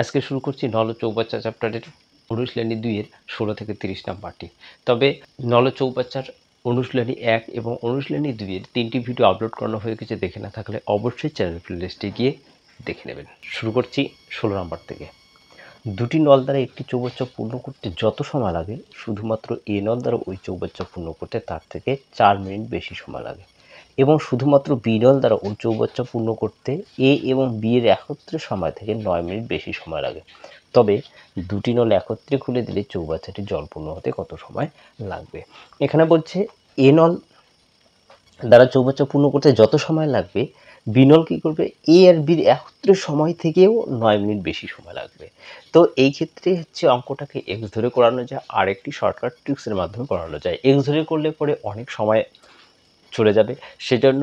আজকে শুরু করছি নল চৌবাচ্চা চ্যাপ্টারের অনুশীলনী 2 এর 16 থেকে 30 নাম্বারটি। তবে নল চৌবাচ্চার অনুশীলনী 1 এবং অনুশীলনী 2 এর 3টি ভিডিও আপলোড করানো হয়ে গেছে, দেখে না থাকলে অবশ্যই চ্যানেল প্লেলিস্টে গিয়ে দেখে নেবেন। শুরু করছি 16 নাম্বার থেকে। দুটি নল দ্বারা একটি চৌবাচ্চা পূর্ণ করতে যত সময় লাগে, শুধুমাত্র এ নল দ্বারা ওই চৌবাচ্চা পূর্ণ করতে তার থেকে 4 মিনিট বেশি সময় লাগে, এবং শুধুমাত্র বি নল দ্বারা ওই চৌবাচ্চা পূর্ণ করতে এ এবং বি এর একত্রে সময় থেকে 9 মিনিট বেশি সময় লাগে। তবে দুটি নল একত্রে খুলে দিলে চৌবাচ্চাটি জলপূর্ণ হতে কত সময় লাগবে? এখানে বলছে এ নল দ্বারা চৌবাচ্চা পূর্ণ করতে যত সময় লাগবে, বি নল কী করবে, এ আর বির একত্রে সময় থেকেও 9 মিনিট বেশি সময় লাগবে। তো এই ক্ষেত্রে হচ্ছে অঙ্কটাকে এক্স ধরে করানো যায়, আর একটি শর্টকাট ট্রিক্সের মাধ্যমে করানো যায়। এক্স ধরে করলে পরে অনেক সময় চলে যাবে, সেজন্য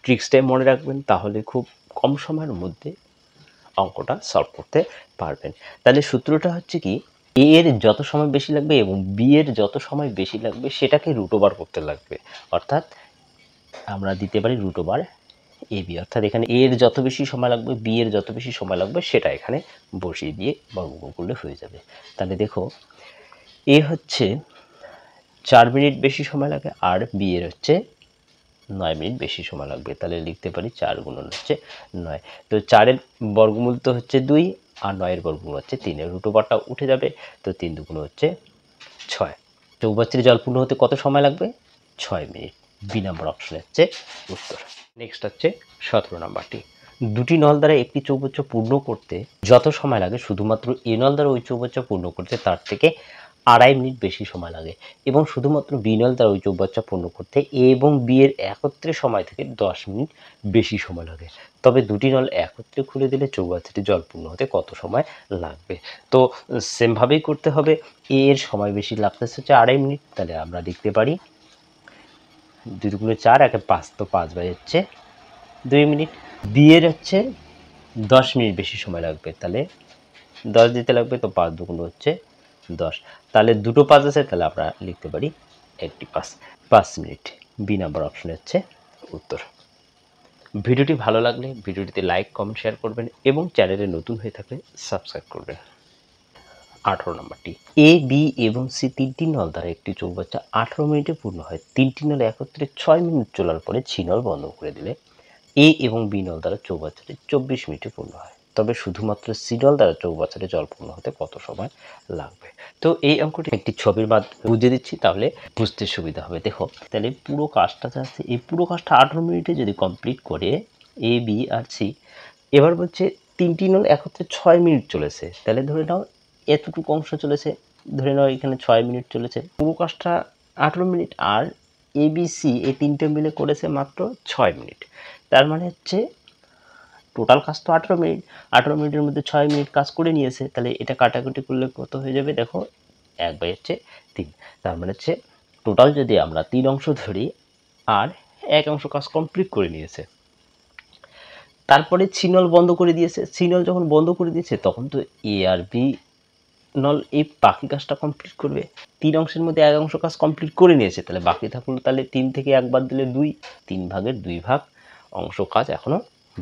ট্রিক্সটাই মনে রাখবেন, তাহলে খুব কম সময়ের মধ্যে অঙ্কটা সলভ করতে পারবেন। তাহলে সূত্রটা হচ্ছে কি, এ এর যত সময় বেশি লাগবে এবং বি এর যত সময় বেশি লাগবে সেটাকে রুট ওভার করতে লাগবে, অর্থাৎ আমরা দিতে পারি রুট ওভার এ বি, অর্থাৎ এখানে এ এর যত বেশি সময় লাগবে, বি এর যত বেশি সময় লাগবে সেটা এখানে বসিয়ে দিয়ে বর্গমূল করলে হয়ে যাবে। তাহলে দেখো, এ হচ্ছে 4 মিনিট বেশি সময় লাগে আর বি এর হচ্ছে 9 মিনিট বেশি সময় লাগবে। তাহলে লিখতে পারি 4 গুণন হচ্ছে 9। তো 4-এর বর্গমূল তো হচ্ছে 2 আর 9-এর বর্গমূল হচ্ছে 3, এর রুট ওভারটা উঠে যাবে। তো 3 দুগুণ হচ্ছে 6। চৌবাচ্চাটি জলপূর্ণ হতে কত সময় লাগবে? 6 মিনিট। বি নাম্বার অপশন হচ্ছে উত্তর। নেক্সট হচ্ছে 17 নাম্বারটি। দুটি নল দ্বারা একটি চৌবাচ্চা পূর্ণ করতে যত সময় লাগে, শুধুমাত্র এ নল দ্বারা ওই চৌবাচ্চা পূর্ণ করতে তার থেকে 2.5 মিনিট বেশি সময় লাগে, এবং শুধুমাত্র বি নল দ্বারা ওই চৌবাচ্চা পূর্ণ করতে এ এবং বি এর একত্রে সময় থেকে 10 মিনিট বেশি সময় লাগে। তবে দুটি নল একত্রে খুলে দিলে চৌবাচ্চাটি জলপূর্ণ হতে কত সময় লাগবে? তো সেমভাবেই করতে হবে। এ এর সময় বেশি লাগতেছে হচ্ছে 2.5 মিনিট, তাহলে আমরা লিখতে পারি 2 দুগুণে 4, একে 5, তো 5 বাই হচ্ছে 2 মিনিট। বি এর হচ্ছে 10 মিনিট বেশি সময় লাগবে, তাহলে 10 দিতে লাগবে, তো 5 দুগুণ হচ্ছে 10। তাহলে দুটো 5 আছে, তাহলে আমরা লিখতে পারি একটি 5 মিনিট। বি নাম্বার অপশন হচ্ছে উত্তর। ভিডিওটি ভালো লাগলে ভিডিওটিতে লাইক, কমেন্ট, শেয়ার করবেন, এবং চ্যানেলে নতুন হয়ে থাকলে সাবস্ক্রাইব করবেন। 18 নম্বরটি। এ, বি এবং সি তিনটি নল দ্বারা একটি চৌবাচ্চা 18 মিনিটে পূর্ণ হয়। তিনটি নল একত্রে 6 মিনিট চলার পরে সি নল বন্ধ করে দিলে এ এবং বি নল দ্বারা চৌবাচ্চাটি 24 মিনিটে পূর্ণ হয়। তবে শুধুমাত্র সি নল দ্বারা চৌবাচ্চাটি জলপূর্ণ হতে কত সময় লাগবে? তো এই অঙ্কটি একটি ছবির মাধ্যমে বুঝিয়ে দিচ্ছি, তাহলে বুঝতে সুবিধা হবে। দেখো, তাহলে পুরো কাজটা আছে, এই পুরো কাজটা 18 মিনিটে যদি কমপ্লিট করে এ, বি আর সি, এবার বলছে তিনটি নল একত্রে 6 মিনিট চলেছে, তাহলে ধরে নাও এতটুকু অংশ চলেছে, ধরে নাও এখানে 6 মিনিট চলেছে। পুরো কাজটা 18 minute, R A B C এই তিনটে মিলে করেছে মাত্র 6 মিনিট। তার মানে হচ্ছে টোটাল কাজ তো 18 মিনিট, 18 মিনিটের মধ্যে 6 মিনিট কাজ করে নিয়েছে। তাহলে এটা কাটাকুটি করলে কত হয়ে যাবে? দেখো, 1/3। তার মানে হচ্ছে টোটাল যদি আমরা 3 অংশ ধরি, আর 1 অংশ কাজ কমপ্লিট করে নিয়েছে। তারপরে সি নল বন্ধ করে দিয়েছে। সি নল যখন বন্ধ করে দিয়েছে, তখন তো এ আর বি নল এই বাকি কাজটা কমপ্লিট করবে। 3 অংশের মধ্যে 1 অংশ কাজ কমপ্লিট করে নিয়েছে, তাহলে বাকি থাকলো, তাহলে 3 থেকে 1 বাদ দিলে 2, 3 ভাগের 2 ভাগ অংশ কাজ এখনো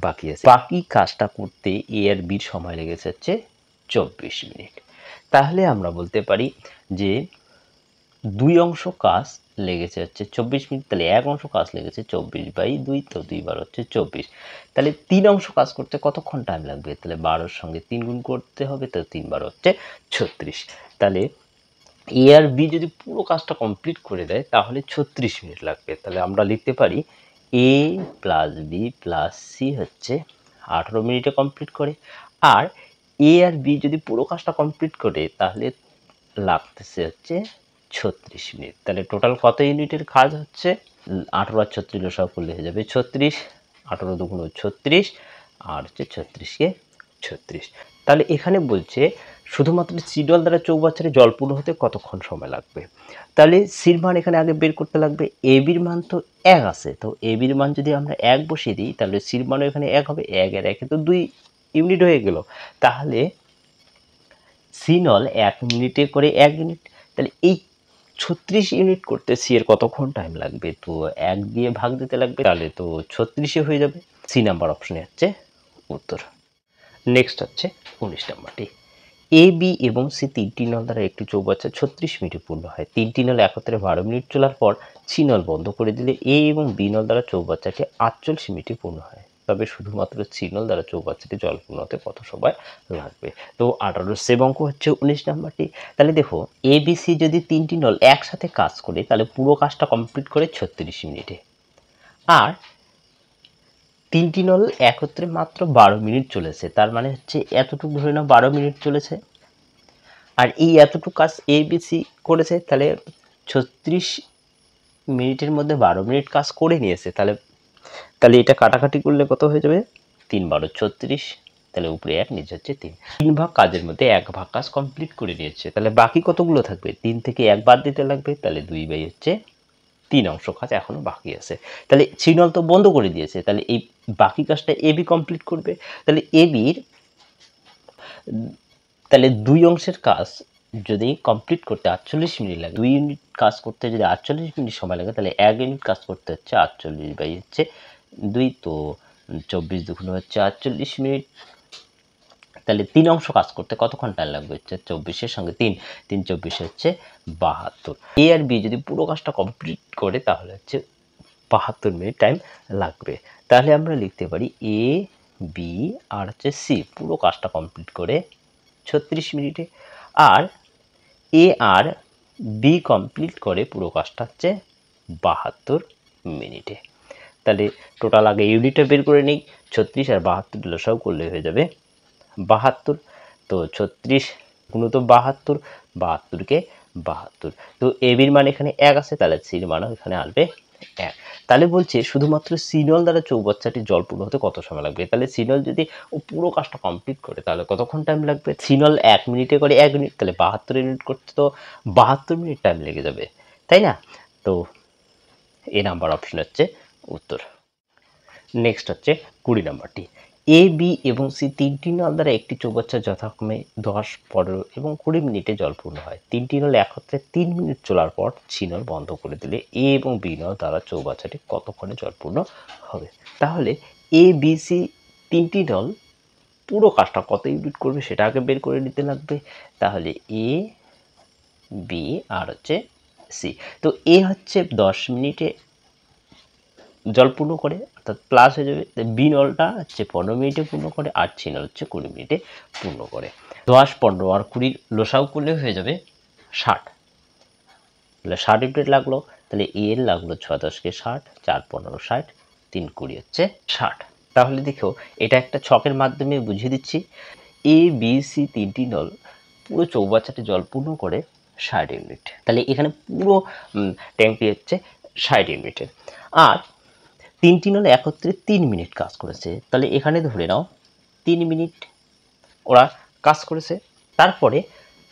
বাকি আছে। বাকি কাজটা করতে এ আর বির সময় লেগেছে হচ্ছে 24 মিনিট। তাহলে আমরা বলতে পারি যে 2 অংশ কাজ লেগেছে হচ্ছে 24 মিনিট, তাহলে 1 অংশ কাজ লেগেছে 24/2, তো 2 বার হচ্ছে 24। তাহলে 3 অংশ কাজ করতে কতক্ষণ টাইম লাগবে? তাহলে 12-র সঙ্গে 3 গুণ করতে হবে, তো 3 বার হচ্ছে 36। তাহলে এ আর বি যদি পুরো কাজটা কমপ্লিট করে দেয়, তাহলে 36 মিনিট লাগবে। তাহলে আমরা লিখতে পারি এ প্লাস বি প্লাস সি হচ্ছে 18 মিনিটে কমপ্লিট করে, আর এ আর বি যদি পুরো কাজটা কমপ্লিট করে, তাহলে লাগতেছে হচ্ছে 36 মিনিট। তাহলে টোটাল কত ইউনিটের কাজ হচ্ছে? 18 আর 36 লসাগু করলে হয়ে যাবে 36, 18 দুগুণ 36, আর হচ্ছে 36 কে 36। তাহলে এখানে বলছে শুধুমাত্র সি নল দ্বারা চৌবাচ্চাটি জলপূর্ণ হতে কতক্ষণ সময় লাগবে। তাহলে সির মান এখানে আগে বের করতে লাগবে। এ বির মান তো 1 আছে, তো এ বির মান যদি আমরা 1 বসিয়ে দিই, তাহলে সির মানও এখানে 1 হবে। 1 এর 1 তো 2 ইউনিট হয়ে গেল। তাহলে সি নল 1 মিনিটে করে 1 ইউনিট, তাহলে এই 36 ইউনিট করতে সি এর কতক্ষণ টাইম লাগবে? তো 1 দিয়ে ভাগ দিতে লাগবে, তাহলে তো 36-এ হয়ে যাবে। সি নাম্বার অপশনে হচ্ছে উত্তর। নেক্সট হচ্ছে 19 নম্বরটি। এ বি এবং সি তিনটি নল দ্বারা একটি চৌবাচ্চা 36 মিনিটে পূর্ণ হয়। তিনটি নল একত্রে 12 মিনিট চলার পর সি নল বন্ধ করে দিলে এ এবং বি নল দ্বারা চৌবাচ্চাটি 48 মিনিটে পূর্ণ হয়। তবে শুধুমাত্র সি নল দ্বারা চৌবাচ্চাটি জল পূর্ণ হতে কত সময় লাগবে? তো 18 সেভ অঙ্ক হচ্ছে 19 নাম্বারটি। তাহলে দেখো, এ বি সি যদি তিনটি নল একসাথে কাজ করে তাহলে পুরো কাজটা কমপ্লিট করে 36 মিনিটে, আর তিনটি নল একত্রে মাত্র 12 মিনিট চলেছে, তার মানে হচ্ছে এতটুকু ধরে নাও 12 মিনিট চলেছে, আর এই এতটুকু কাজ এ বি সি করেছে, তাহলে 36 মিনিটের মধ্যে 12 মিনিট কাজ করে নিয়েছে। তাহলে তাহলে এটা কাটাকাটি করলে কত হয়ে যাবে? 3 12 36, তাহলে উপরে 1 নিচে হচ্ছে 3। 3 ভাগ কাজের মধ্যে 1 ভাগ কাজ কমপ্লিট করে নিয়েছে, তাহলে বাকি কতগুলো থাকবে? 3 থেকে 1 বাদ দিতে লাগবে, তাহলে 2/3 অংশ কাজ এখনো বাকি আছে। তাহলে সিগন্যাল তো বন্ধ করে দিয়েছে, তাহলে এই বাকি কাজটা এ বি কমপ্লিট করবে। তাহলে এ বির তাহলে 2 অংশের কাজ যদি কমপ্লিট করতে 48 মিনিট লাগে, 2 ইউনিট কাজ করতে যদি 48 মিনিট সময় লাগে, তাহলে 1 ইউনিট কাজ করতে হচ্ছে 48/2, তো 24 দুগুণ হচ্ছে 48 মিনিট। তাহলে 3 অংশ কাজ করতে কতক্ষণ টাইম লাগবে? হচ্ছে 24-এর সঙ্গে 3, 3 24 হচ্ছে 72। এ আর বি যদি পুরো কাজটা কমপ্লিট করে তাহলে হচ্ছে 72 মিনিট টাইম লাগবে। তাহলে আমরা লিখতে পারি এ বি আর হচ্ছে সি পুরো কাজটা কমপ্লিট করে 36 মিনিটে, আর এ আর বি কমপ্লিট করে পুরো কাজটা হচ্ছে 72 মিনিটে। তাহলে টোটাল আগে ইউনিটটা বের করে নিই। 36 আর 72 লসাগু করলে হয়ে যাবে 72। তো 36 গুণিত 72, 72কে 72। তো এ বির মান এখানে 1 আছে, তাহলে সির মানও এখানে আসবে 1। তাহলে বলছে শুধুমাত্র সিনল দ্বারা চৌবাচ্চাটি জল পূর্ণ হতে কত সময় লাগবে? তাহলে সিনল যদি ও পুরো কাজটা কমপ্লিট করে তাহলে কতক্ষণ টাইম লাগবে? সিনল 1 মিনিটে করে 1 ইউনিট, তাহলে 72 ইউনিট করতে তো 72 মিনিট টাইম লেগে যাবে, তাই না? তো এ নাম্বার অপশন হচ্ছে উত্তর। নেক্সট হচ্ছে 20 নাম্বারটি। এ বি এবং সি তিনটি নল দ্বারা একটি চৌবাচ্চা যথাক্রমে 10, 15 এবং 20 মিনিটে জলপূর্ণ হয়। তিনটি নল একত্রে 3 মিনিট চলার পর সি নল বন্ধ করে দিলে এ এবং বি নল দ্বারা চৌবাচ্চাটি কতক্ষণে জলপূর্ণ হবে? তাহলে এ বি সি তিনটি নল পুরো কাজটা কত ইউনিট করবে সেটা আগে বের করে নিতে লাগবে। তাহলে এ বি আর হচ্ছে সি। তো এ হচ্ছে 10 মিনিটে জল পূর্ণ করে, অর্থাৎ প্লাস হয়ে যাবে। বি নলটা হচ্ছে 15 মিনিটে পূর্ণ করে, আর সি নল হচ্ছে 20 মিনিটে পূর্ণ করে। 10, 15 আর 20 লসাগু করলে হয়ে যাবে 60। তাহলে 60 ইউনিট লাগলো, তাহলে এ এর লাগলো 6 10 60, 4 15 60, 3 20 হচ্ছে 60। তাহলে দেখো, এটা একটা ছকের মাধ্যমে বুঝিয়ে দিচ্ছি। এ বি সি তিনটি নল পুরো চৌবাচ্চাটি জল পূর্ণ করে 60 ইউনিট। তাহলে এখানে পুরো ট্যাঙ্কটি হচ্ছে 60 ইউনিটের, আর তিনটি নল একত্রে 3 মিনিট কাজ করেছে। তাহলে এখানে ধরে নাও 3 মিনিট ওরা কাজ করেছে। তারপরে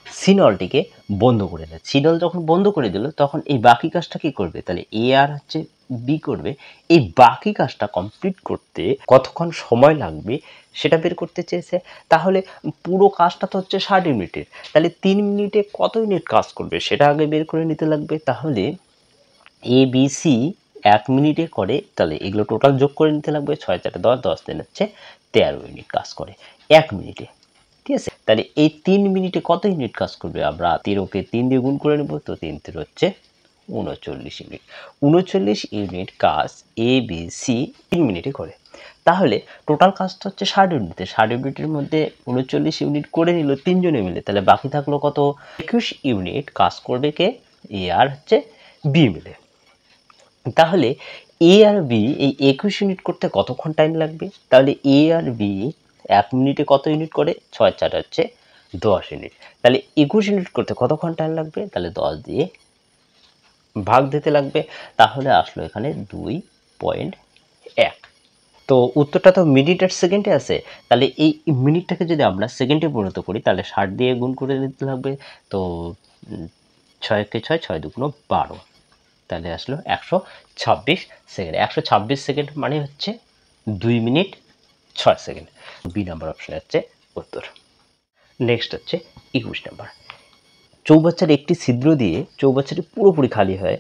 সিনলটিকে বন্ধ করে দেয়। সিনল যখন বন্ধ করে দিল তখন এই বাকি কাজটা কি করবে? তাহলে এ আর হচ্ছে বি করবে। এই বাকি কাজটা কমপ্লিট করতে কতক্ষণ সময় লাগবে সেটা বের করতে চেয়েছে। তাহলে পুরো কাজটা তো হচ্ছে 60 ইউনিটের, তাহলে 3 মিনিটে কত ইউনিট কাজ করবে সেটা আগে বের করে নিতে লাগবে। তাহলে এ বি সি 1 মিনিটে করে, তাহলে এগুলো টোটাল যোগ করে নিতে লাগবে। 6 4 10, 10 3 হচ্ছে 13 ইউনিট কাজ করে 1 মিনিটে, ঠিক আছে? তাহলে এই 3 মিনিটে কত ইউনিট কাজ করবে? আমরা 13কে 3 দিয়ে গুণ করে নেব, তো 3 3 হচ্ছে 39 ইউনিট। 39 ইউনিট কাজ এ বি সি 3 মিনিটে করে। তাহলে টোটাল কাজটা হচ্ছে 60 ইউনিটে। 60 ইউনিটের মধ্যে 39 ইউনিট করে নিল 3 জনে মিলে, তাহলে বাকি থাকলো কত? 21 ইউনিট কাজ করবে কে? এ আর হচ্ছে বি মিলে। তাহলে এ আর বি এই 21 ইউনিট করতে কতক্ষণ টাইম লাগবে? তাহলে এ আর বি 1 মিনিটে কত ইউনিট করে? 6 4 হচ্ছে 10 ইউনিট। তাহলে 21 ইউনিট করতে কতক্ষণ টাইম লাগবে? তাহলে 10 দিয়ে ভাগ দিতে লাগবে। তাহলে আসলো এখানে 2.1। তো উত্তরটা তো মিনিট আর সেকেন্ডে আছে, তাহলে এই মিনিটটাকে যদি আমরা সেকেন্ডে পরিণত করি তাহলে 60 দিয়ে গুণ করে দিতে লাগবে। তো 6 কে 6, 6 2 12, তাহলে আসলো 126 সেকেন্ড। 126 সেকেন্ড মানে হচ্ছে 2 minute 6 second. B number option হচ্ছে উত্তর। নেক্সট হচ্ছে 21 নাম্বার। চৌবাচ্চার একটি ছিদ্র দিয়ে চৌবাচ্চাটি পুরোপুরি খালি হয়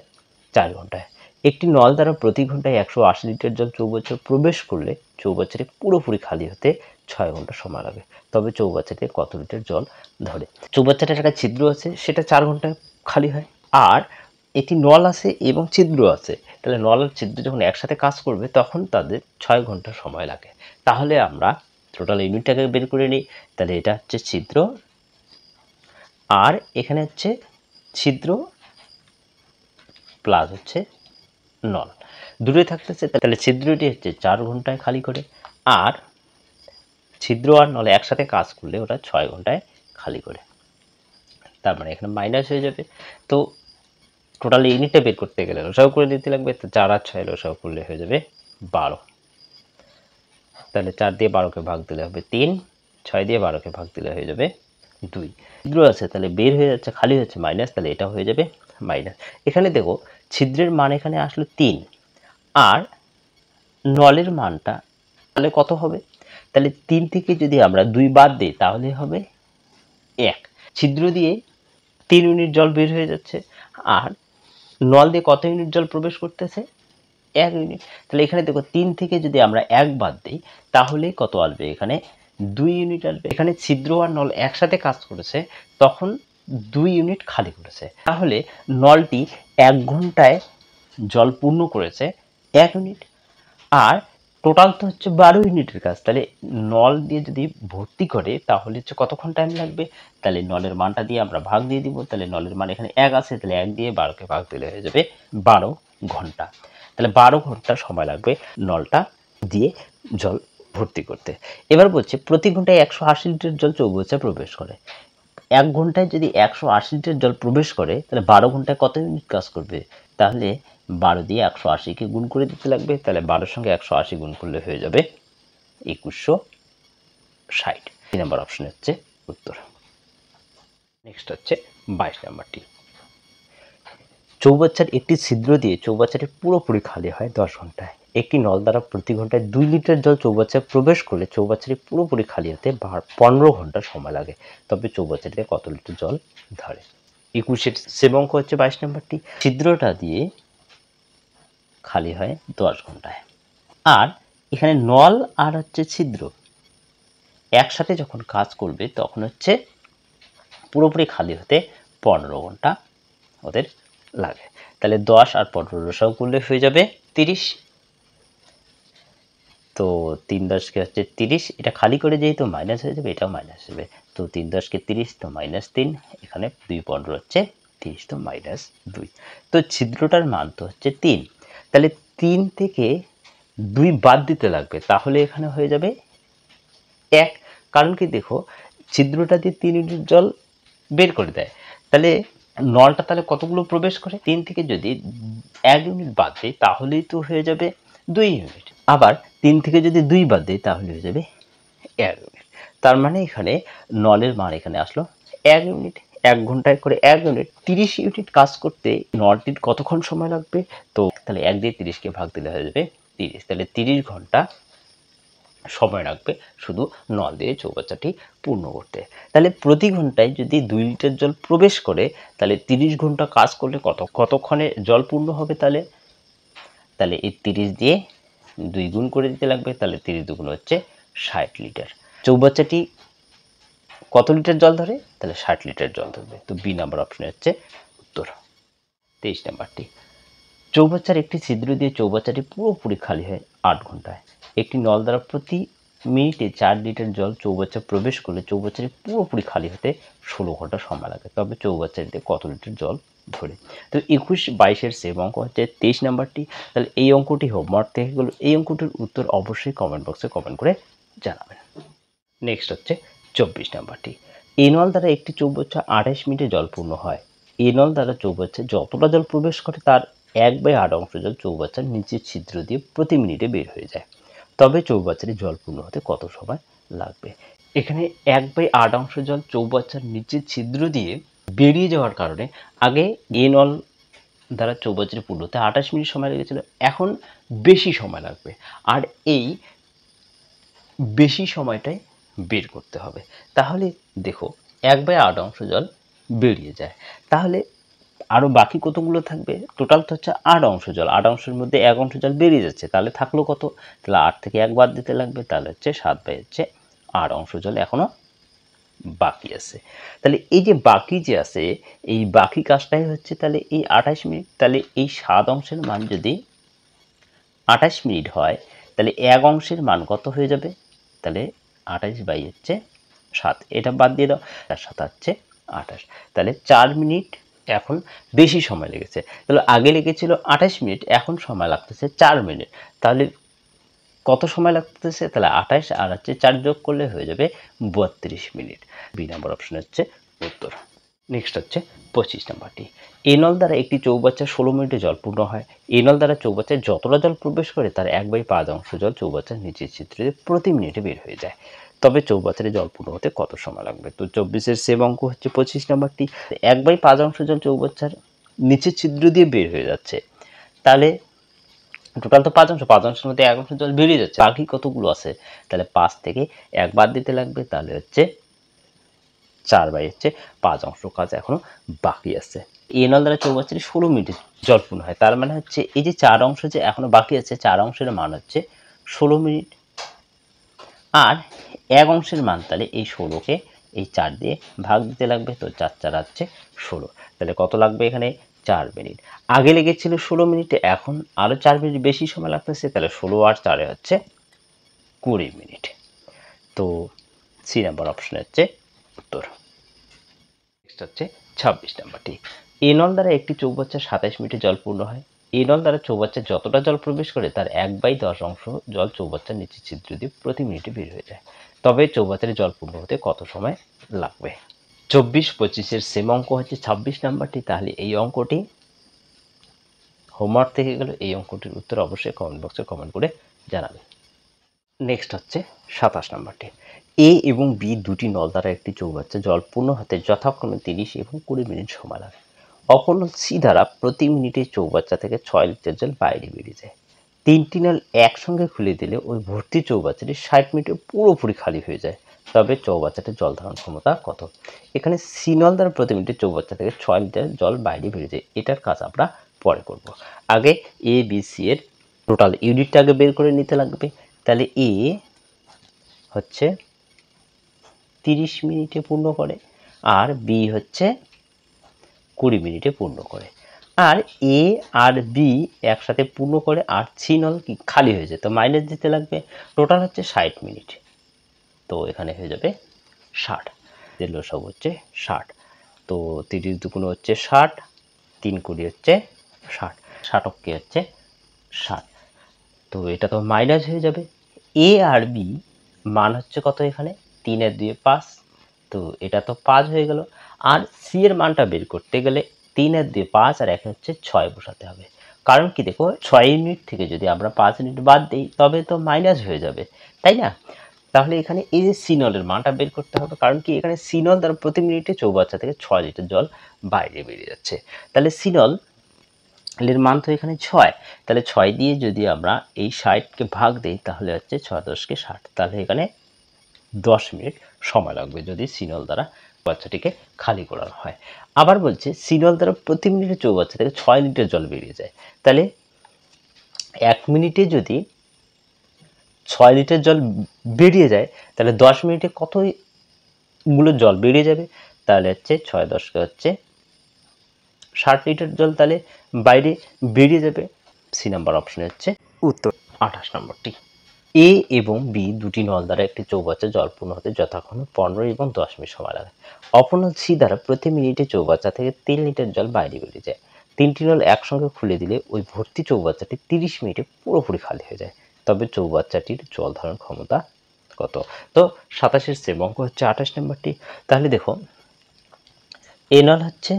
4 ঘন্টায়। একটি নল দ্বারা প্রতি ঘন্টায় 180 লিটার জল চৌবাচ্চা প্রবেশ করলে চৌবাচ্চাটি পুরোপুরি খালি হতে 6 ঘন্টা সময় লাগে। তবে চৌবাচ্চাটিতে কত লিটার জল ধরে? চৌবাচ্চাটার একটা ছিদ্র আছে, সেটা 4 ঘন্টায় খালি হয়। আর একটি নল আছে এবং ছিদ্র আছে, তাহলে নল আর ছিদ্র যখন একসাথে কাজ করবে তখন তাদের 6 ঘন্টা সময় লাগে। তাহলে আমরা টোটাল ইউনিটটাকে বের করে নিই। তাহলে এটা হচ্ছে ছিদ্র, আর এখানে হচ্ছে ছিদ্র প্লাস হচ্ছে নল, দুটোই থাকতেছে। তাহলে ছিদ্রটি হচ্ছে 4 ঘন্টায় খালি করে, আর ছিদ্র আর নল একসাথে কাজ করলে ওটা 6 ঘন্টায় খালি করে। তার মানে এখানে মাইনাস হয়ে যাবে। তো টোটাল ইউনিটটা বের করতে গেলে লসাগু করে দিতে লাগবে। তো 4 আর 6 লসাগু করলে হয়ে যাবে 12। তাহলে 4 দিয়ে 12কে ভাগ দিলে হবে 3, 6 দিয়ে 12কে ভাগ দিলে হয়ে যাবে 2। ছিদ্র আছে, তাহলে বের হয়ে যাচ্ছে, খালি হচ্ছে মাইনাস, তাহলে এটা হয়ে যাবে মাইনাস। এখানে দেখো ছিদ্রের মান এখানে আসলো 3, আর নলের মানটা তাহলে কত হবে? তাহলে 3 থেকে যদি আমরা 2 বাদ দিই তাহলে হবে 1। ছিদ্র দিয়ে 3 ইউনিট জল বের হয়ে যাচ্ছে, আর নল দিয়ে কত ইউনিট জল প্রবেশ করতেছে? 1 ইউনিট। তাহলে এখানে দেখো 3 থেকে যদি আমরা 1 বাদ দিই তাহলে কত আসবে? এখানে 2 ইউনিট আসবে। এখানে ছিদ্র আর নল একসাথে কাজ করেছে, তখন 2 ইউনিট খালি করেছে। তাহলে নলটি 1 ঘন্টায় জল পূর্ণ করেছে 1 ইউনিট, আর টোটাল তো হচ্ছে 12 ইউনিটের কাজ। তাহলে নল দিয়ে যদি ভর্তি করে তাহলে হচ্ছে কতক্ষণ টাইম লাগবে? তাহলে নলের মানটা দিয়ে আমরা ভাগ দিয়ে দিব। তাহলে নলের মান এখানে 1 আছে, তাহলে 1 দিয়ে 12কে ভাগ দিলে হয়ে যাবে 12 ঘন্টা। তাহলে 12 ঘন্টা সময় লাগবে নলটা দিয়ে জল ভর্তি করতে। এবার বলছে প্রতি ঘন্টায় 180 লিটার জল চৌবাচ্চায় প্রবেশ করে। 1 ঘন্টায় যদি 180 লিটার জল প্রবেশ করে তাহলে 12 ঘন্টায় কত ইউনিট কাজ করবে? তাহলে 12 দিয়ে 180কে গুণ করে দিতে লাগবে। তাহলে 12 সঙ্গে 180 গুণ করলে হয়ে যাবে 2160। 3 নম্বর অপশন হচ্ছে উত্তর। নেক্সট হচ্ছে 22 নম্বরটি। চৌবাচ্চার একটি ছিদ্র দিয়ে চৌবাচ্চাটি পুরোপুরি খালি হয় 10 ঘন্টায়। একটি নল দ্বারা প্রতি ঘন্টায় 2 লিটার জল চৌবাচ্চায় প্রবেশ করলে চৌবাচ্চাটি পুরোপুরি খালি হতে 15 ঘন্টা সময় লাগে। তবে চৌবাচ্চাটিতে কত লিটার জল ধরে? 21-এর সেম অঙ্ক হচ্ছে 22 নম্বরটি। ছিদ্রটা দিয়ে খালি হয় 10 ঘন্টায়, আর এখানে নল আর হচ্ছে ছিদ্র একসাথে যখন কাজ করবে তখন হচ্ছে পুরোপুরি খালি হতে 15 ঘন্টা ওদের লাগে। তাহলে 10 আর 15 লসাগু করলে হয়ে যাবে 30। তো 3 10 হচ্ছে 30, এটা খালি করে যেহেতু মাইনাস হয়ে যাবে, এটাও মাইনাস হবে। তো 3 10 30, তো -3, এখানে 2 15 হচ্ছে 30, তো -2। তো ছিদ্রটার মান তো হচ্ছে 3, তাহলে 3 থেকে 2 বাদ দিতে লাগবে, তাহলে এখানে হয়ে যাবে 1। কারণ কি দেখো ছিদ্রটা দিয়ে 3 ইউনিট জল বের করে দেয়, তাহলে নলটা তাহলে কতগুলো প্রবেশ করে? 3 থেকে যদি 1 ইউনিট বাদ দিই তাহলেই তো হয়ে যাবে 2 ইউনিট। আবার 3 থেকে যদি 2 বাদ দিই তাহলে হয়ে যাবে 1 ইউনিট। তার মানে এখানে নলের মান এখানে আসলো 1 ইউনিট। 1 ঘন্টায় করে 1 ইউনিট, 30 ইউনিট কাজ করতে নলটির কতক্ষণ সময় লাগবে? তো তাহলে 1 দিয়ে 30কে ভাগ দিলে হয়ে যাবে 30। তাহলে 30 ঘন্টা সময় লাগবে শুধু নল দিয়ে চৌবাচ্চাটি পূর্ণ করতে। তাহলে প্রতি ঘন্টায় যদি 2 লিটার জল প্রবেশ করে তাহলে 30 ঘন্টা কাজ করলে কতক্ষণে জল পূর্ণ হবে? তাহলে এই 30 দিয়ে 2 গুণ করে দিতে লাগবে। তাহলে 30 দুগুণ হচ্ছে 60 লিটার। চৌবাচ্চাটি কত লিটার জল ধরে? তাহলে 60 লিটার জল ধরবে। তো বি নাম্বার অপশনে হচ্ছে উত্তর। 23 নাম্বারটি। চৌবাচ্চার একটি ছিদ্র দিয়ে চৌবাচ্চাটি পুরোপুরি খালি হয় 8 ঘন্টায়। একটি নল দ্বারা প্রতি মিনিটে 4 লিটার জল চৌবাচ্চা প্রবেশ করলে চৌবাচ্চাটি পুরোপুরি খালি হতে 16 ঘন্টা সময় লাগে। তবে চৌবাচ্চাটিতে কত লিটার জল ধরে? তো 21-22-এর সেম অঙ্ক হচ্ছে 23 নাম্বারটি। তাহলে এই অঙ্কটি হোমওয়ার্ক থেকে গেল। এই অঙ্কটির উত্তর অবশ্যই কমেন্ট বক্সে কমেন্ট করে জানাবেন। নেক্সট হচ্ছে 24 নাম্বারটি। এই নল দ্বারা একটি চৌবাচ্চা 28 মিনিটে জল পূর্ণ হয়। এই নল দ্বারা চৌবাচ্চায় যতটা জল প্রবেশ করে তার 1/8 অংশ জল চৌবাচ্চার নিচের ছিদ্র দিয়ে প্রতি মিনিটে বের হয়ে যায়। তবে চৌবাচ্চাটি জল পূর্ণ হতে কত সময় লাগবে? এখানে 1/8 অংশ জল চৌবাচ্চার নিচের ছিদ্র দিয়ে বেরিয়ে যাওয়ার কারণে আগে এই নল দ্বারা চৌবাচ্চাটি পূর্ণ হতে 28 মিনিট সময় লেগেছিল, এখন বেশি সময় লাগবে। আর এই বেশি সময়টাই বের করতে হবে। তাহলে দেখো 1/8 অংশ জল বেরিয়ে যায়, তাহলে আরও বাকি কতগুলো থাকবে? টোটাল তো হচ্ছে 8 অংশ জল, 8 অংশের মধ্যে 1 অংশ জল বেরিয়ে যাচ্ছে, তাহলে থাকলো কত? তাহলে 8 থেকে 1 বাদ দিতে লাগবে, তাহলে হচ্ছে 7/8। 8 অংশ জল এখনো বাকি আছে। তাহলে এই যে বাকি যে আছে, এই বাকি কাজটাই হচ্ছে তাহলে এই 28 মিনিট। তাহলে এই 7 অংশের মান যদি 28 মিনিট হয়, তাহলে 1 অংশের মান কত হয়ে যাবে? তাহলে 28/7, এটা বাদ দিয়ে দাও, 7 হচ্ছে 28। তাহলে 4 মিনিট এখন বেশি সময় লেগেছে। তাহলে আগে লেগেছিল 28 মিনিট, এখন সময় লাগতেছে 4 মিনিট। তাহলে কত সময় লাগতেছে? তাহলে 28 আর হচ্ছে 4 যোগ করলে হয়ে যাবে 32 মিনিট। বি নম্বর অপশন হচ্ছে উত্তর। নেক্সট হচ্ছে 25 নাম্বারটি। এই নল দ্বারা একটি চৌবাচ্চার 16 মিনিটে জল পূর্ণ হয়। এই নল দ্বারা চৌবাচ্চায় যতটা জল প্রবেশ করে তার 1/5 অংশ জল চৌবাচ্চার নিচের ছিদ্র দিয়ে প্রতি মিনিটে বের হয়ে যায়। তবে চৌবাচ্চাটি জল পূর্ণ হতে কত সময় লাগবে? তো 24-এর সেম অঙ্ক হচ্ছে 25 নাম্বারটি। 1/5 অংশ জল চৌবাচ্চার নিচের ছিদ্র দিয়ে বের হয়ে যাচ্ছে। তাহলে টোটাল তো 5 অংশ, 5 অংশের মধ্যে 1 অংশ জল বেরিয়ে যাচ্ছে, বাকি কতগুলো আছে? তাহলে 5 থেকে 1 বাদ দিতে লাগবে, তাহলে হচ্ছে 4/5 অংশ কাজ এখনো বাকি আছে। এই নল দ্বারা চৌবাচ্চাটি 16 মিনিটে জল পূর্ণ হয়। তার মানে হচ্ছে এই যে 4 অংশ যে এখনো বাকি আছে, 4 অংশের মান হচ্ছে 16 মিনিট। আর 1 অংশের মান, তাহলে এই 16কে এই 4 দিয়ে ভাগ দিতে লাগবে, তো 4 হচ্ছে 16। তাহলে কত লাগবে এখানে? 4 মিনিট। আগে লেগেছিল 16 মিনিটে, এখন আরও 4 মিনিট বেশি সময় লাগতেছে, তাহলে 16 আর 4 হচ্ছে 20 মিনিট। তো সি নাম্বার অপশন হচ্ছে উত্তর। নেক্সট হচ্ছে 26 নাম্বারটি। এই নল দ্বারা একটি চৌবাচ্চার 27 মিনিটে জল পূর্ণ হয়। এই নল দ্বারা চৌবাচ্চায় যতটা জল প্রবেশ করে তার 1/10 অংশ জল চৌবাচ্চার নিচের ছিদ্র দিয়ে প্রতি মিনিটে বের হয়ে যায়। তবে চৌবাচ্চাটি জল পূর্ণ হতে কত সময় লাগবে? 24-25-এর সেম অঙ্ক হচ্ছে 26 নাম্বারটি। তাহলে এই অঙ্কটি হোমওয়ার্ক থেকে গেল। এই অঙ্কটির উত্তর অবশ্যই কমেন্ট বক্সে কমেন্ট করে জানাবে। নেক্সট হচ্ছে 27 নাম্বারটি। এ এবং বি দুটি নল দ্বারা একটি চৌবাচ্চা জল পূর্ণ হতে যথাক্রমে 30 এবং 20 মিনিট সময় লাগে। অপর নল সি দ্বারা প্রতি মিনিটে চৌবাচ্চা থেকে 6 লিটার জল বাইরে বেরিয়ে যায়। 3টি নল একসঙ্গে খুলে দিলে ওই ভর্তি চৌবাচ্চাটি 60 মিনিটে পুরোপুরি খালি হয়ে যায়। তবে চৌবাচ্চাটির জল ধারণ ক্ষমতা কত? এখানে সি নল দ্বারা প্রতি মিনিটে চৌবাচ্চা থেকে 6 লিটার জল বাইরে বেরিয়ে যায়। এটার কাজ আমরা পরে করব। আগে এ বি সি এর টোটাল ইউনিটটা আগে বের করে নিতে লাগবে। তাহলে এ হচ্ছে 30 মিনিটে পূর্ণ করে, আর বি হচ্ছে 20 মিনিটে পূর্ণ করে। আর এ আর বি একসাথে পূর্ণ করে, আর সি নল কি খালি হয়ে যায়, তো মাইনাস দিতে লাগবে। টোটাল হচ্ছে 60 মিনিট, তো এখানে হয়ে যাবে 60। এর লসাগু হচ্ছে 60। তো 30 দুগুণ হচ্ছে 60, 3 কুড়ি হচ্ছে 60, 60 কে হচ্ছে 60। তো এটা তো মাইনাস হয়ে যাবে। এ আর বি মান হচ্ছে কত এখানে? 3 এর 2 5, তো এটা তো 5 হয়ে গেল। আর সি এর মানটা বের করতে গেলে 3 এর 2 5 আর 1 হচ্ছে 6 বসাতে হবে। কারণ কি দেখো, 6 ইউনিট থেকে যদি আমরা 5 ইউনিট বাদ দিই তবে তো মাইনাস হয়ে যাবে, তাই না? তাহলে এখানে এই যে সি নলের মানটা বের করতে হবে। কারণ কি, এখানে সি নল দ্বারা প্রতি মিনিটে চৌবাচ্চা থেকে 6 লিটার জল বাইরে বেরিয়ে যাচ্ছে। তাহলে সি নল এর মান তো এখানে 6, তাহলে 6 দিয়ে যদি আমরা এই 60কে ভাগ দিই তাহলে হচ্ছে 6 10 কে 60। তাহলে এখানে 10 মিনিট সময় লাগবে যদি সিনল দ্বারা চৌবাচ্চাটিকে খালি করানো হয়। আবার বলছে সিনল দ্বারা প্রতি মিনিটে চৌবাচ্চা থেকে 6 লিটার জল বেরিয়ে যায়। তাহলে 1 মিনিটে যদি 6 লিটার জল বেরিয়ে যায়, তাহলে 10 মিনিটে কতগুলো জল বেরিয়ে যাবে? তাহলে হচ্ছে 6 10 কে হচ্ছে 60 লিটার জল তাহলে বাইরে বেরিয়ে যাবে। সি নাম্বার অপশন হচ্ছে উত্তর। 28 নম্বরটি। এ এবং বি দুটি নল দ্বারা একটি চৌবাচ্চা জল পূর্ণ হতে যথাক্রমে 15 এবং 10 মিনিট সময় লাগে। অপর নল সি দ্বারা প্রতি মিনিটে চৌবাচ্চা থেকে 3 লিটার জল বাইরে বেরিয়ে যায়। 3টি নল একসঙ্গে খুলে দিলে ওই ভর্তি চৌবাচ্চাটি 30 মিনিটে পুরোপুরি খালি হয়ে যায়। তবে চৌবাচ্চাটির জল ধারণ ক্ষমতা কত? তো 27-এর সেম অঙ্ক হচ্ছে 28 নম্বরটি। তাহলে দেখো, এ নল হচ্ছে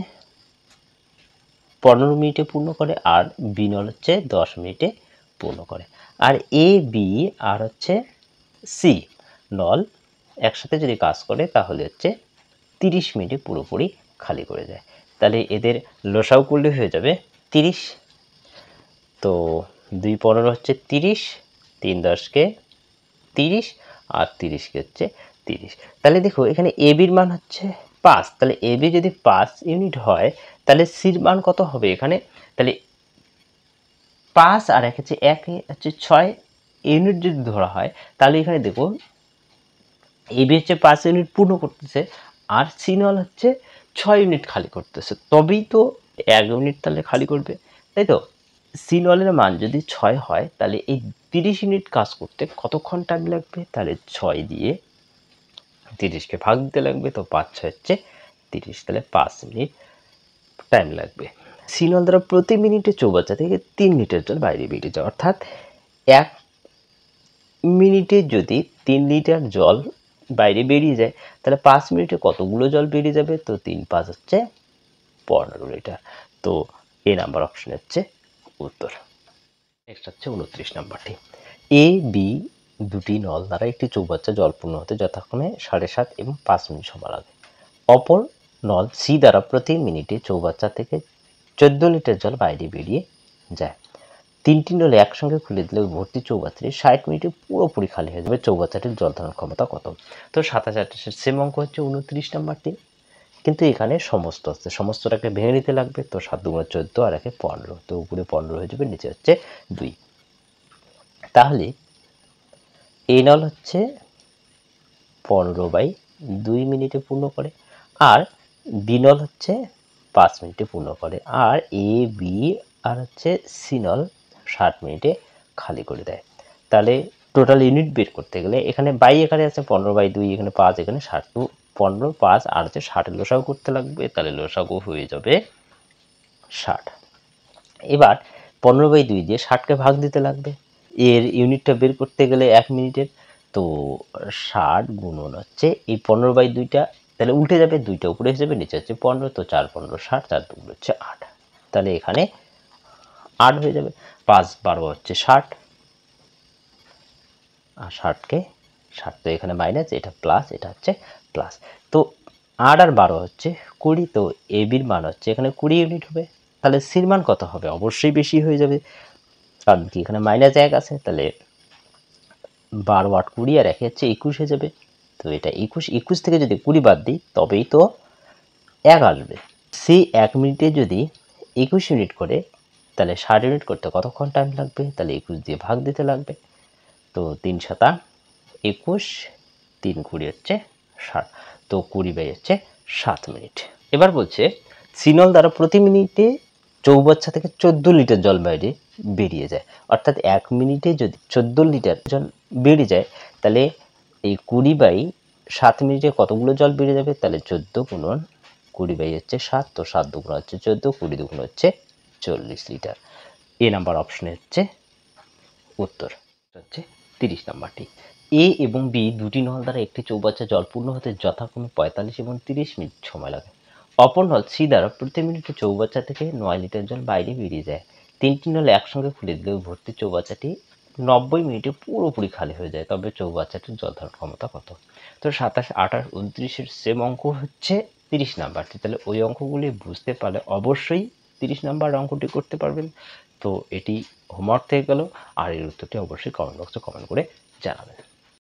15 মিনিটে পূর্ণ করে, আর বি নল হচ্ছে 10 মিনিটে পূর্ণ করে। আর এ বি আর হচ্ছে সি নল একসাথে যদি কাজ করে তাহলে হচ্ছে 30 মিনিটে পুরোপুরি খালি করে যায়। তাহলে এদের লসাও করলে হয়ে যাবে 30। তো 2 15 হচ্ছে 30, 3 10 কে 30, আর 30 কে হচ্ছে 30। তাহলে দেখো এখানে এ বির মান হচ্ছে 5, তাহলে এ বি যদি 5 ইউনিট হয় তাহলে সির মান কত হবে এখানে? তাহলে 5 আর 1 হচ্ছে 1 হচ্ছে 6 ইউনিট যদি ধরা হয়, তাহলে এখানে দেখো এ বি হচ্ছে 5 ইউনিট পূর্ণ করতেছে, আর সি নল হচ্ছে 6 ইউনিট খালি করতেছে, তবেই তো 1 ইউনিট তাহলে খালি করবে, তাই তো? সি নলের মান যদি 6 হয় তাহলে এই 30 ইউনিট কাজ করতে কতক্ষণ টাইম লাগবে? তাহলে 6 দিয়ে 30কে ভাগ দিতে লাগবে, তো 5 6 হচ্ছে 30, তাহলে 5 মিনিট টাইম লাগবে। সি নল দ্বারা প্রতি মিনিটে চৌবাচ্চা থেকে 3 লিটার জল বাইরে বেরিয়ে যায়, অর্থাৎ 1 মিনিটে যদি 3 লিটার জল বাইরে বেরিয়ে যায় তাহলে 5 মিনিটে কতগুলো জল বেরিয়ে যাবে? তো 3 5 হচ্ছে 15 লিটার। তো এ নাম্বার অপশন হচ্ছে উত্তর। নেক্সট হচ্ছে 29 নাম্বারটি। এ বি দুটি নল দ্বারা একটি চৌবাচ্চা জল পূর্ণ হতে যথাক্রমে 7.5 এবং 5 মিনিট সময় লাগে। অপর নল সি দ্বারা প্রতি মিনিটে চৌবাচ্চা থেকে 14 লিটার জল বাইরে বেরিয়ে যায়। 3টি নল একসঙ্গে খুলে দিলে ওই ভর্তি চৌবাচ্চাটি 60 মিনিটে পুরোপুরি খালি হয়ে যাবে। চৌবাচ্চাটির জল ধারণ ক্ষমতা কত? তো 27 28 সেম অঙ্ক হচ্ছে 29 নাম্বারটি, কিন্তু এখানে সমস্ত আছে, সমস্তটাকে ভেঙে নিতে লাগবে। তো 7 2 14 আর 1 15, তো উপরে 15 হয়ে যাবে, নিচে হচ্ছে 2। তাহলে এ নল হচ্ছে 15/2 মিনিটে পূর্ণ করে, আর বি নল হচ্ছে 5 মিনিটে পূর্ণ করে, আর এ বি আর হচ্ছে সি নল 60 মিনিটে খালি করে দেয়। তাহলে টোটাল ইউনিট বের করতে গেলে এখানে বাই এখানে আছে 15/2, এখানে 5, এখানে 60, তো 15 5 আর হচ্ছে 60 লসাগু করতে লাগবে, তাহলে লসাগু হয়ে যাবে 60। এবার 15/2 দিয়ে 60কে ভাগ দিতে লাগবে, এর ইউনিটটা বের করতে গেলে 1 মিনিটের, তো 60 গুণন হচ্ছে এই 15/2টা, তাহলে উল্টে যাবে, 2টা উপরে এসে যাবে, নিচে হচ্ছে 15, তো 4 15 60, 4 2 হচ্ছে 8, তাহলে এখানে 8 হয়ে যাবে। 5 12 হচ্ছে 60, আর 60কে 60, তো এখানে মাইনাস, এটা প্লাস, এটা হচ্ছে প্লাস, তো 8 আর 12 হচ্ছে 20, তো এ বির মান হচ্ছে এখানে 20 ইউনিট হবে। তাহলে সির মান কত হবে? অবশ্যই বেশি হয়ে যাবে, কারণ কি এখানে মাইনাস 1 আছে, তাহলে 12 8 20 আর 1 হচ্ছে 21 হয়ে যাবে। তো এটা 21 থেকে যদি 20 বাদ দিই তবেই তো 1 আসবে। সি 1 মিনিটে যদি 21 ইউনিট করে তাহলে 60 ইউনিট করতে কতক্ষণ টাইম লাগবে? তাহলে 21 দিয়ে ভাগ দিতে লাগবে, তো 3 7 21, 3 20 হচ্ছে 60, তো 20 হচ্ছে 7 মিনিট। এবার বলছে সি নল দ্বারা প্রতি মিনিটে চৌবাচ্চা থেকে 14 লিটার জল বাইরে বেরিয়ে যায়, অর্থাৎ 1 মিনিটে যদি 14 লিটার জল বেরিয়ে যায় তাহলে এই 20/7 মিনিটে কতগুলো জল বেরিয়ে যাবে? তাহলে 14 গুণন 20 হচ্ছে 7, তো 7 দুগুণ হচ্ছে 14, 20 দুগুণ হচ্ছে 40 লিটার। এ নাম্বার অপশনে হচ্ছে উত্তর। হচ্ছে 30 নাম্বারটি। এ এবং বি দুটি নল দ্বারা একটি চৌবাচ্চা জল পূর্ণ হতে যথাক্রমে 45 এবং 30 মিনিট সময় লাগে। অপর নল সি দ্বারা প্রতি মিনিটে চৌবাচ্চা থেকে 9 লিটার জল বাইরে বেরিয়ে যায়। 3টি নল একসঙ্গে খুলে দিলে ভর্তি চৌবাচ্চাটি 90 মিনিটে পুরোপুরি খালি হয়ে যায়, তবে চৌবাচ্চাটির জল ধারণ ক্ষমতা কত? তো 27 28 29 সেম অঙ্ক হচ্ছে 30 নাম্বারটি, তাহলে ওই অঙ্কগুলি বুঝতে পারলে অবশ্যই 30 নাম্বার অঙ্কটি করতে পারবেন। তো এটি হোমওয়ার্ক থেকে গেল, আর এর উত্তরটি অবশ্যই কমেন্ট বক্সে কমেন্ট করে জানাবেন।